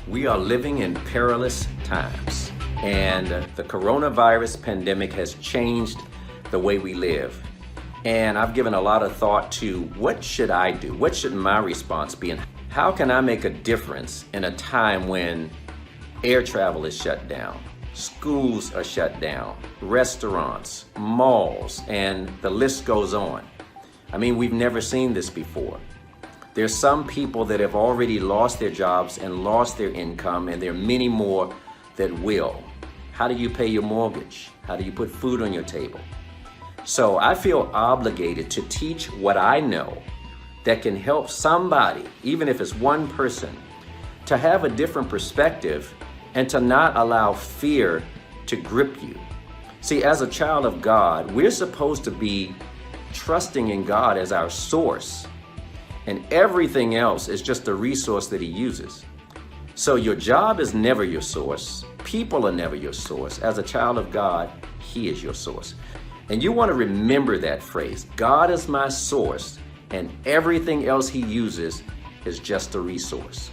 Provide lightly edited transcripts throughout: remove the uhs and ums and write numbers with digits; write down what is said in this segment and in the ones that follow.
We are living in perilous times, and the coronavirus pandemic has changed the way we live. And I've given a lot of thought to what should I do? What should my response be? And how can I make a difference in a time when air travel is shut down, schools are shut down, restaurants, malls, and the list goes on. I mean, we've never seen this before. There's some people that have already lost their jobs and lost their income, and there are many more that will. How do you pay your mortgage? How do you put food on your table? So I feel obligated to teach what I know that can help somebody, even if it's one person, to have a different perspective and to not allow fear to grip you. See, as a child of God, we're supposed to be trusting in God as our source, and everything else is just a resource that He uses. So your job is never your source. People are never your source. As a child of God, He is your source. And you want to remember that phrase, God is my source, and everything else He uses is just a resource.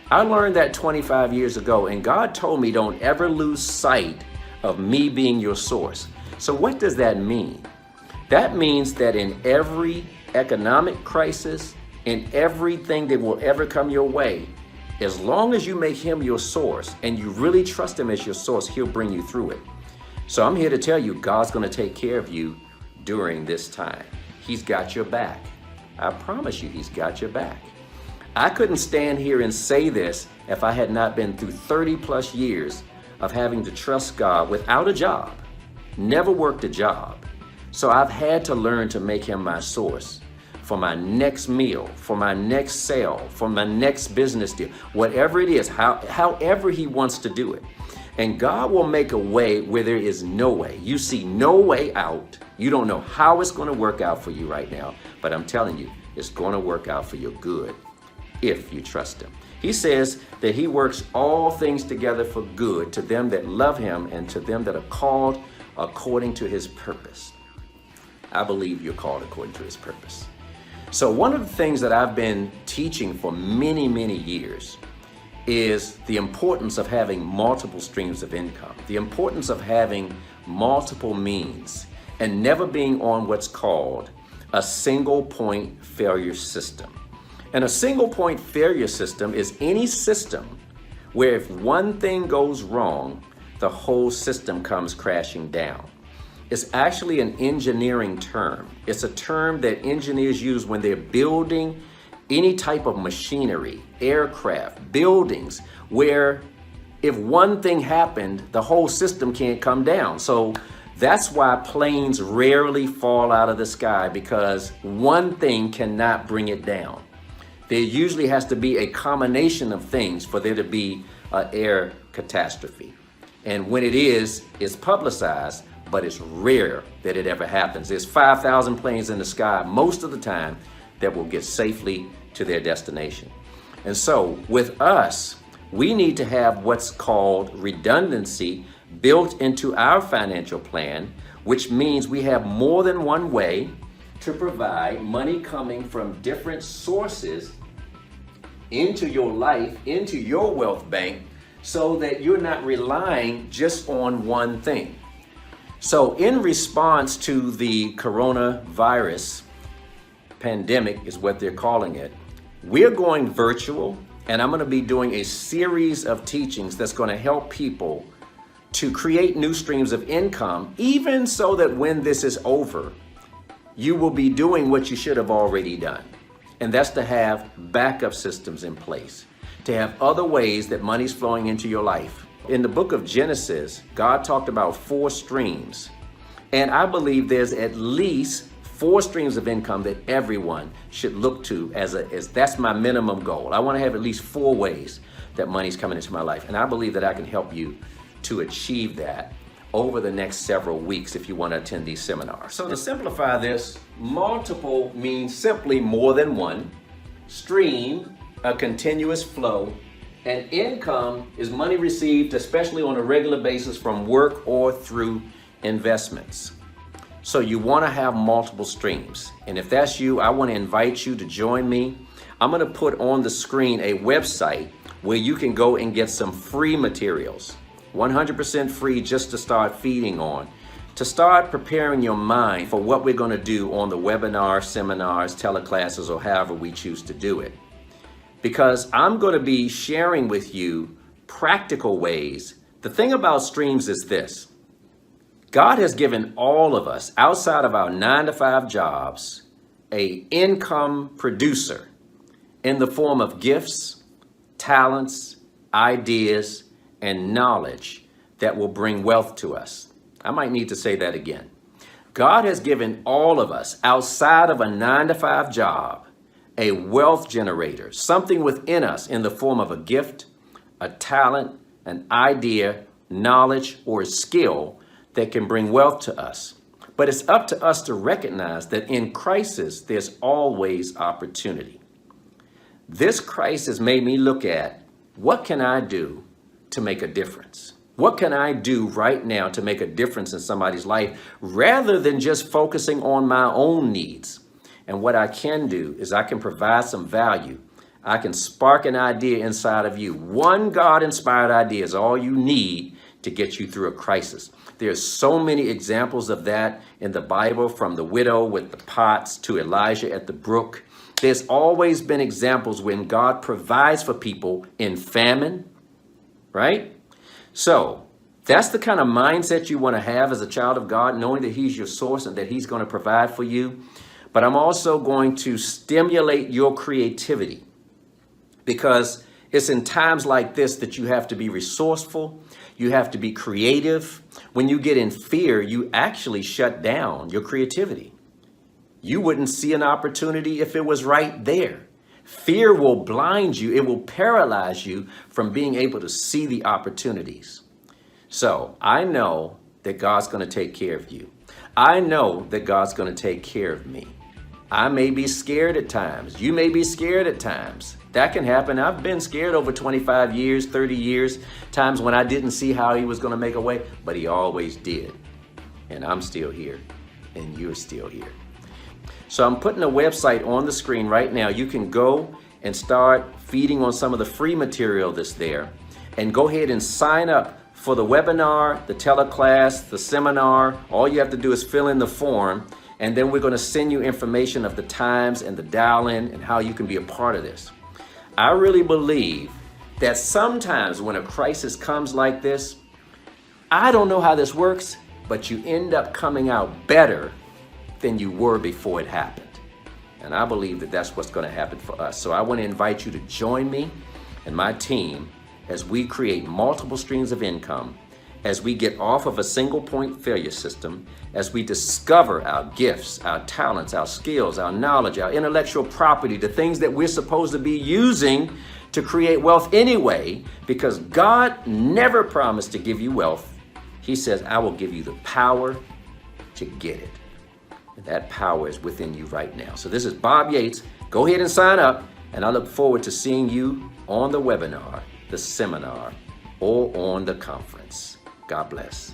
I learned that 25 years ago, and God told me don't ever lose sight of me being your source. So what does that mean? That means that in every economic crisis, in everything that will ever come your way, as long as you make Him your source and you really trust Him as your source, He'll bring you through it. So I'm here to tell you, God's going to take care of you during this time. He's got your back. I promise you, He's got your back. I couldn't stand here and say this if I had not been through 30 plus years of having to trust God without a job, never worked a job. So I've had to learn to make Him my source for my next meal, for my next sale, for my next business deal, whatever it is, however He wants to do it. And God will make a way where there is no way. You see no way out. You don't know how it's going to work out for you right now, but I'm telling you, it's going to work out for your good if you trust Him. He says that He works all things together for good to them that love Him and to them that are called according to His purpose. I believe you're called according to His purpose. So one of the things that I've been teaching for many, many years is the importance of having multiple streams of income, the importance of having multiple means, and never being on what's called a single point failure system. And a single point failure system is any system where if one thing goes wrong, the whole system comes crashing down. It's actually an engineering term. It's a term that engineers use when they're building any type of machinery, aircraft, buildings, where if one thing happened, the whole system can't come down. So that's why planes rarely fall out of the sky, because one thing cannot bring it down. There usually has to be a combination of things for there to be an air catastrophe. And when it is, it's publicized, but it's rare that it ever happens. There's 5,000 planes in the sky most of the time that will get safely to their destination. And so with us, we need to have what's called redundancy built into our financial plan, which means we have more than one way to provide money coming from different sources into your life, into your wealth bank, so that you're not relying just on one thing. So in response to the coronavirus pandemic is what they're calling it, we're going virtual, and I'm going to be doing a series of teachings that's going to help people to create new streams of income, even so that when this is over, you will be doing what you should have already done. And that's to have backup systems in place, to have other ways that money's flowing into your life. In the book of Genesis, God talked about 4 streams. And I believe there's at least 4 streams of income that everyone should look to as that's my minimum goal. I want to have at least 4 ways that money's coming into my life. And I believe that I can help you to achieve that over the next several weeks if you want to attend these seminars. So to simplify this, multiple means simply more than one. Stream, a continuous flow. And income is money received, especially on a regular basis, from work or through investments. So you want to have multiple streams. And if that's you, I want to invite you to join me. I'm going to put on the screen a website where you can go and get some free materials, 100% free, just to start feeding on, to start preparing your mind for what we're going to do on the webinar, seminars, teleclasses, or however we choose to do it. Because I'm going to be sharing with you practical ways. The thing about streams is this: God has given all of us, outside of our 9-to-5 jobs, an income producer in the form of gifts, talents, ideas, and knowledge that will bring wealth to us. I might need to say that again. God has given all of us, outside of a 9-to-5 job, a wealth generator, something within us in the form of a gift, a talent, an idea, knowledge, or skill that can bring wealth to us. But it's up to us to recognize that in crisis, there's always opportunity. This crisis made me look at, what can I do to make a difference? What can I do right now to make a difference in somebody's life, rather than just focusing on my own needs? And what I can do is I can provide some value. I can spark an idea inside of you. One God-inspired idea is all you need to get you through a crisis. There's so many examples of that in the Bible, from the widow with the pots to Elijah at the brook. There's always been examples when God provides for people in famine, right? So that's the kind of mindset you want to have as a child of God, knowing that He's your source and that He's going to provide for you. But I'm also going to stimulate your creativity, because it's in times like this that you have to be resourceful. You have to be creative. When you get in fear, you actually shut down your creativity. You wouldn't see an opportunity if it was right there. Fear will blind you. It will paralyze you from being able to see the opportunities. So I know that God's going to take care of you. I know that God's going to take care of me. I may be scared at times. You may be scared at times. That can happen. I've been scared over 25 years, 30 years, times when I didn't see how He was going to make a way, but He always did. And I'm still here, and you're still here. So I'm putting a website on the screen right now. You can go and start feeding on some of the free material that's there, and go ahead and sign up for the webinar, the teleclass, the seminar. All you have to do is fill in the form, and then we're going to send you information of the times and the dial-in and how you can be a part of this. I really believe that sometimes when a crisis comes like this, I don't know how this works, but you end up coming out better than you were before it happened. And I believe that that's what's going to happen for us. So I want to invite you to join me and my team as we create multiple streams of income, as we get off of a single point failure system, as we discover our gifts, our talents, our skills, our knowledge, our intellectual property, the things that we're supposed to be using to create wealth anyway, because God never promised to give you wealth. He says, I will give you the power to get it. And that power is within you right now. So this is Bob Yates. Go ahead and sign up, and I look forward to seeing you on the webinar, the seminar, or on the conference. God bless.